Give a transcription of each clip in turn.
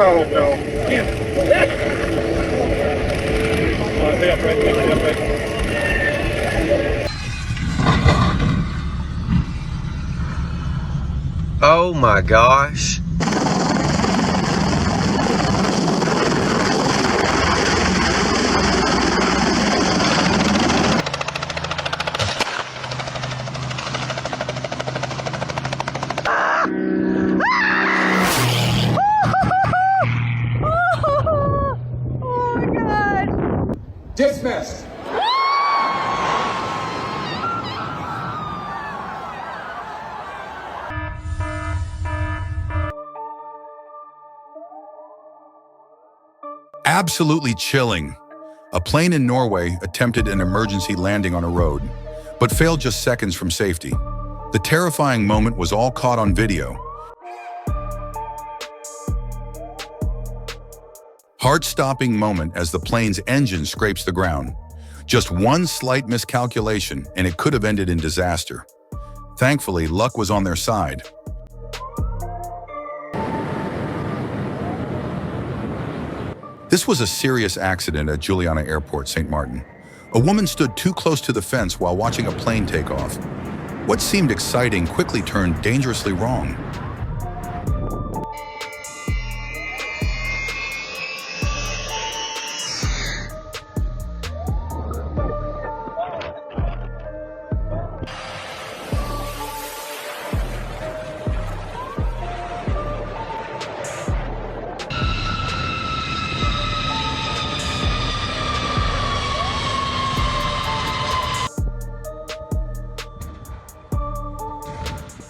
Oh no. Stay upright, stay upright. Oh my gosh. Dismissed. Absolutely chilling. A plane in Norway attempted an emergency landing on a road, but failed just seconds from safety. The terrifying moment was all caught on video. Heart-stopping moment as the plane's engine scrapes the ground. Just one slight miscalculation and it could have ended in disaster. Thankfully, luck was on their side. This was a serious accident at Juliana Airport, St. Martin. A woman stood too close to the fence while watching a plane take off. What seemed exciting quickly turned dangerously wrong.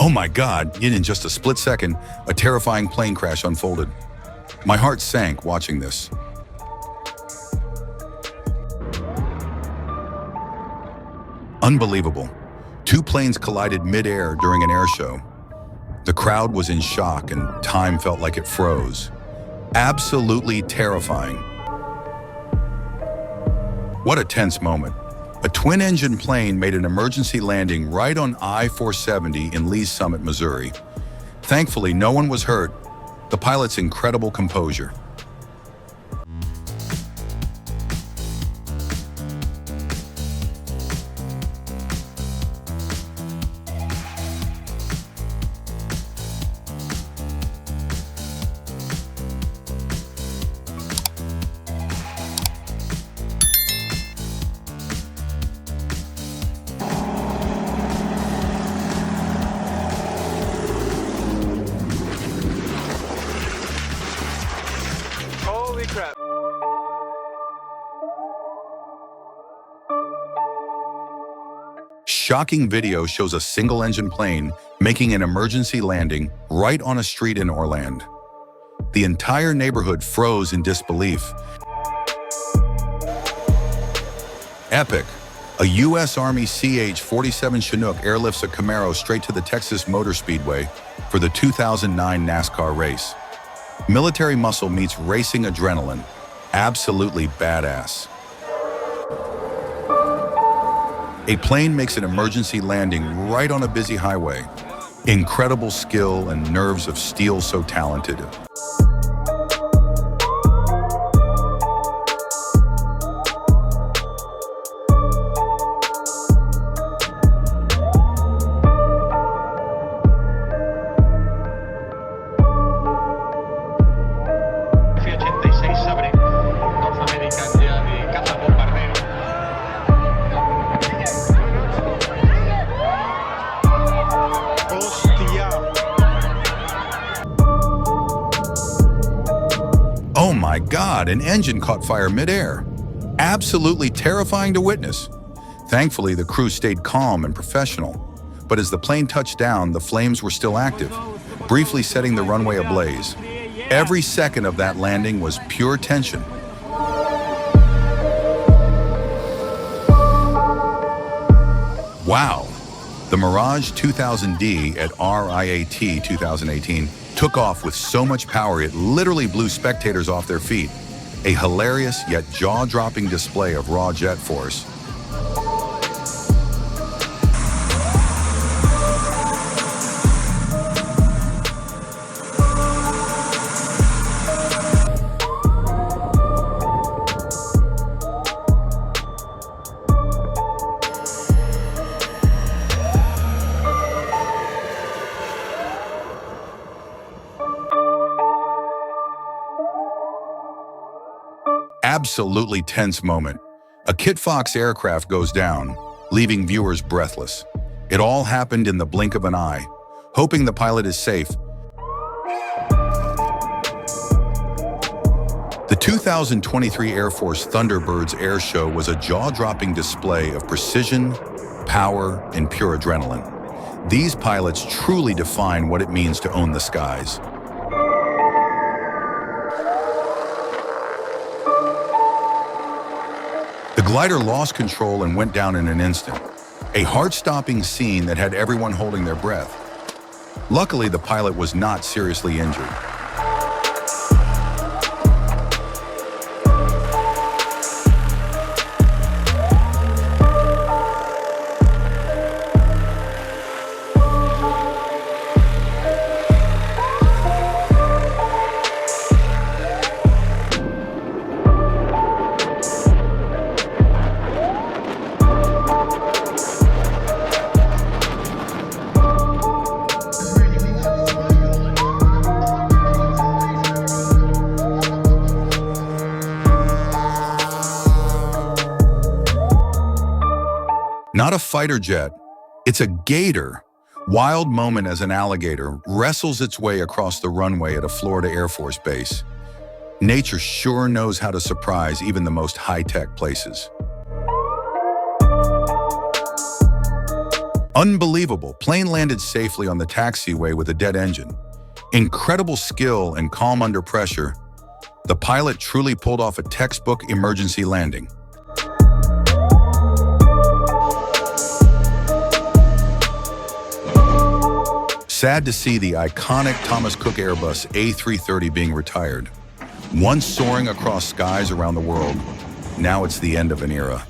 Oh my God, in just a split second, a terrifying plane crash unfolded. My heart sank watching this. Unbelievable. Two planes collided mid-air during an air show. The crowd was in shock and time felt like it froze. Absolutely terrifying. What a tense moment. A twin-engine plane made an emergency landing right on I-470 in Lee's Summit, Missouri. Thankfully, no one was hurt. The pilot's incredible composure. Holy crap. Shocking video shows a single-engine plane making an emergency landing right on a street in Orlando. The entire neighborhood froze in disbelief. Epic. A U.S. Army CH-47 Chinook airlifts a Camaro straight to the Texas Motor Speedway for the 2009 NASCAR race. Military muscle meets racing adrenaline. Absolutely badass. A plane makes an emergency landing right on a busy highway. Incredible skill and nerves of steel so talented. Oh my God, an engine caught fire midair. Absolutely terrifying to witness. Thankfully, the crew stayed calm and professional. But as the plane touched down, the flames were still active, briefly setting the runway ablaze. Every second of that landing was pure tension. Wow. The Mirage 2000D at RIAT 2018 took off with so much power it literally blew spectators off their feet. A hilarious yet jaw-dropping display of raw jet force. absolutely tense moment. A Kit Fox aircraft goes down, leaving viewers breathless. It all happened in the blink of an eye. Hoping the pilot is safe, the 2023 Air Force Thunderbirds Air Show was a jaw-dropping display of precision, power, and pure adrenaline. These pilots truly define what it means to own the skies. The glider lost control and went down in an instant, a heart-stopping scene that had everyone holding their breath. Luckily, the pilot was not seriously injured. Not a fighter jet, it's a gator. Wild moment as an alligator wrestles its way across the runway at a Florida Air Force base. Nature sure knows how to surprise even the most high-tech places. Unbelievable, plane landed safely on the taxiway with a dead engine. Incredible skill and calm under pressure. The pilot truly pulled off a textbook emergency landing. Sad to see the iconic Thomas Cook Airbus A330 being retired. Once soaring across skies around the world, now it's the end of an era.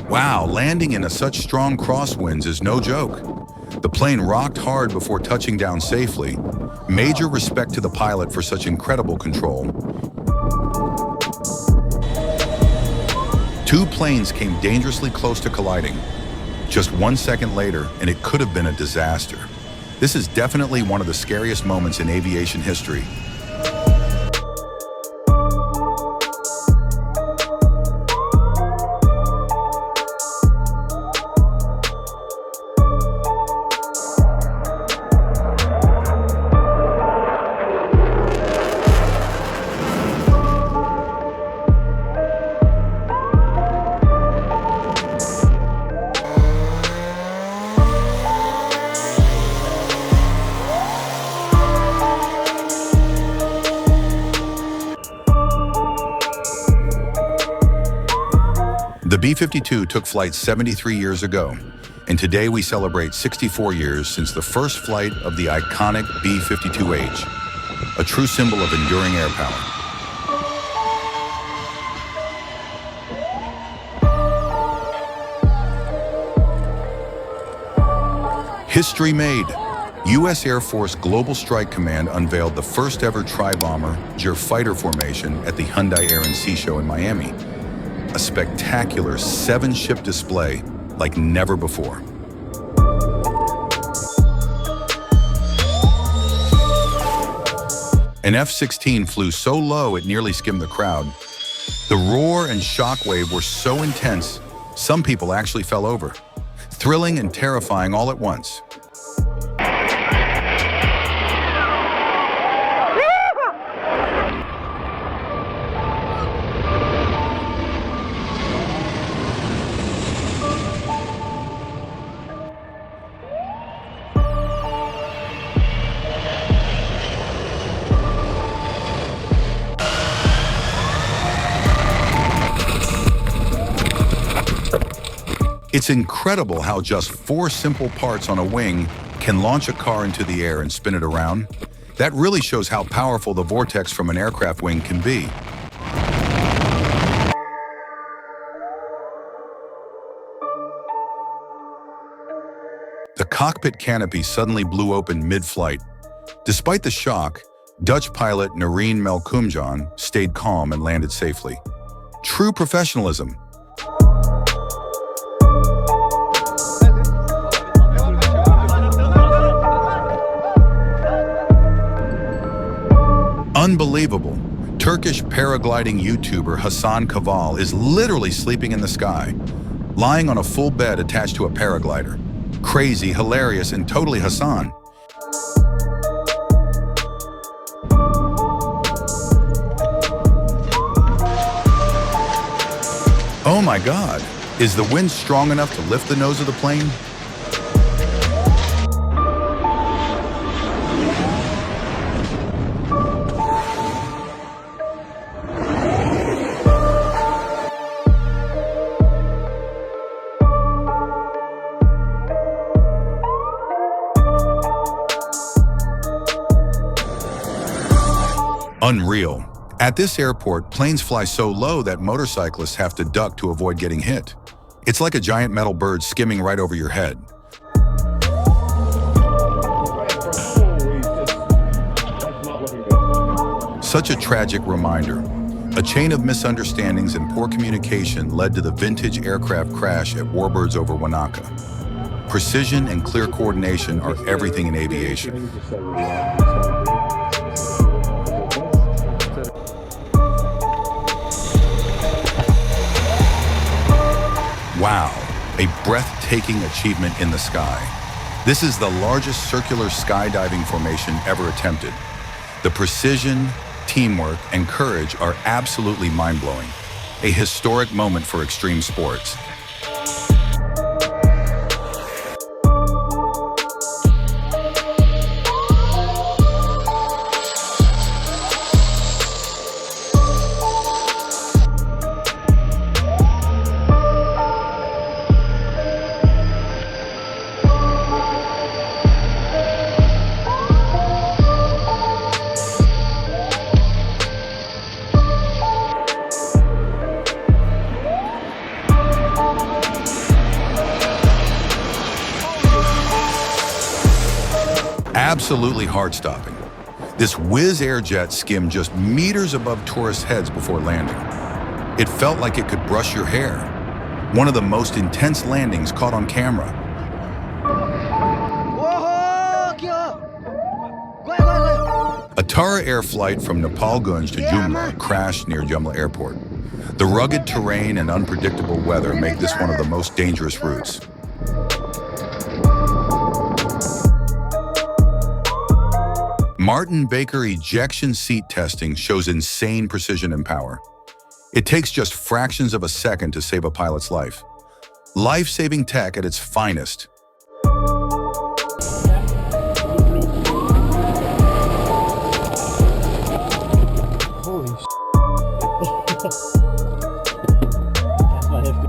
Wow, landing in such strong crosswinds is no joke. The plane rocked hard before touching down safely. Major respect to the pilot for such incredible control. Two planes came dangerously close to colliding. Just 1 second later, and it could have been a disaster. This is definitely one of the scariest moments in aviation history. The B-52 took flight 73 years ago, and today we celebrate 64 years since the first flight of the iconic B-52H, a true symbol of enduring air power. History made. U.S. Air Force Global Strike Command unveiled the first ever tri-bomber JER fighter formation at the Hyundai Air and Sea Show in Miami. A spectacular 7-ship display like never before. An F-16 flew so low it nearly skimmed the crowd. The roar and shockwave were so intense, some people actually fell over. Thrilling and terrifying all at once. It's incredible how just 4 simple parts on a wing can launch a car into the air and spin it around. That really shows how powerful the vortex from an aircraft wing can be. The cockpit canopy suddenly blew open mid-flight. Despite the shock, Dutch pilot Nareen Melkumjan stayed calm and landed safely. True professionalism. Unbelievable. Turkish paragliding YouTuber Hasan Kaval is literally sleeping in the sky, lying on a full bed attached to a paraglider. Crazy, hilarious, and totally Hasan. Oh my God, is the wind strong enough to lift the nose of the plane? Unreal. At this airport, planes fly so low that motorcyclists have to duck to avoid getting hit. It's like a giant metal bird skimming right over your head. Such a tragic reminder. A chain of misunderstandings and poor communication led to the vintage aircraft crash at Warbirds over Wanaka. Precision and clear coordination are everything in aviation. Wow, a breathtaking achievement in the sky. This is the largest circular skydiving formation ever attempted. The precision, teamwork, and courage are absolutely mind-blowing. A historic moment for extreme sports. Absolutely heart-stopping. This Wizz Air jet skimmed just meters above tourists' heads before landing. It felt like it could brush your hair. One of the most intense landings caught on camera. A Tara Air flight from Nepalgunj to Jumla crashed near Jumla Airport. The rugged terrain and unpredictable weather make this one of the most dangerous routes. Martin Baker ejection seat testing shows insane precision and power. It takes just fractions of a second to save a pilot's life. Life-saving tech at its finest. Holy sh**. That's my hefty.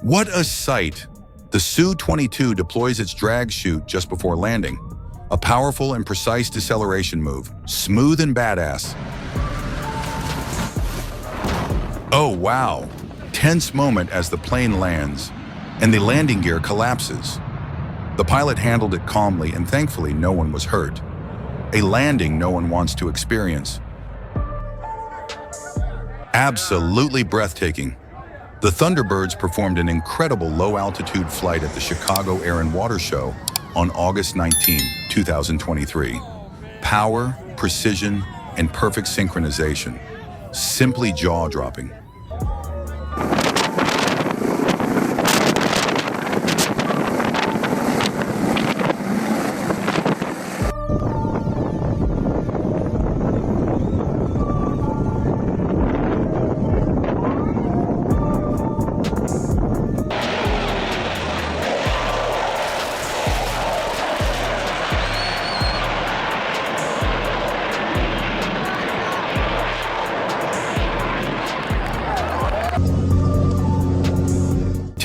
What a sight! The Su-22 deploys its drag chute just before landing. A powerful and precise deceleration move, smooth and badass. Oh wow! Tense moment as the plane lands, and the landing gear collapses. The pilot handled it calmly, and thankfully no one was hurt. A landing no one wants to experience. Absolutely breathtaking. The Thunderbirds performed an incredible low-altitude flight at the Chicago Air and Water Show on August 19, 2023. Power, precision, and perfect synchronization. Simply jaw-dropping.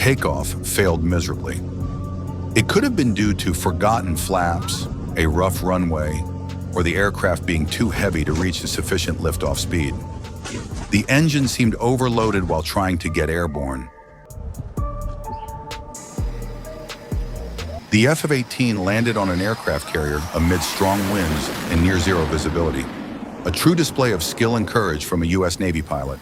Takeoff failed miserably. It could have been due to forgotten flaps, a rough runway, or the aircraft being too heavy to reach a sufficient liftoff speed. The engine seemed overloaded while trying to get airborne. The F-18 landed on an aircraft carrier amid strong winds and near-zero visibility, a true display of skill and courage from a U.S. Navy pilot.